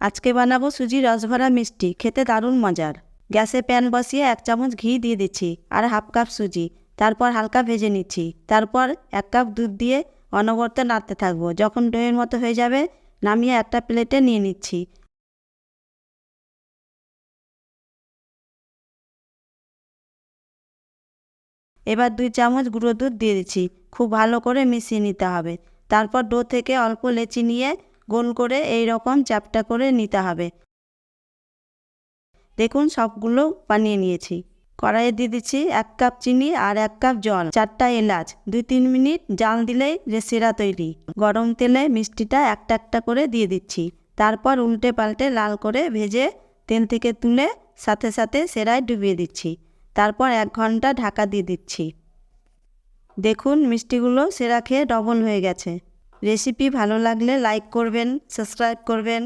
আজকে বানাবো সুজি রসভরা মিষ্টি, খেতে দারুণ মজার। গ্যাসে প্যান বসিয়ে 1 চামচ ঘি দিয়ে দিচ্ছি আর হাফ কাপ সুজি, তারপর হালকা ভেজে নিচ্ছি। তারপর 1 কাপ দুধ দিয়ে অনবরত নাড়তে থাকবো। যখন ডোয়ের মতো হয়ে যাবে নামিয়ে একটা প্লেটে নিয়ে নিচ্ছি। এবার 2 চামচ গুঁড়ো দুধ দিয়ে দিচ্ছি। খুব ভালো করে মিশিয়ে নিতে হবে। তারপর ডো থেকে অল্প লেচি নিয়ে গোল করে এই রকম চ্যাপ্টা করে নিতে হবে। দেখুন সবগুলো বানিয়ে নিয়েছি। কড়াইয়ে দিয়ে দিচ্ছি 1 কাপ চিনি আর 1 কাপ জল, 4টা এলাচ। 2-3 মিনিট জাল দিলেই শিরা তৈরি। গরম তেলে মিষ্টিটা একটা একটা করে দিয়ে দিচ্ছি। তারপর উল্টে পাল্টে লাল করে ভেজে তেল থেকে তুলে সাথে সাথে সেরায় ডুবিয়ে দিচ্ছি। তারপর 1 ঘন্টা ঢাকা দিয়ে দিচ্ছি। দেখুন মিষ্টিগুলো সেরা খেয়ে ডবল হয়ে গেছে। রেসিপি ভালো লাগলে লাইক করবেন, সাবস্ক্রাইব করবেন।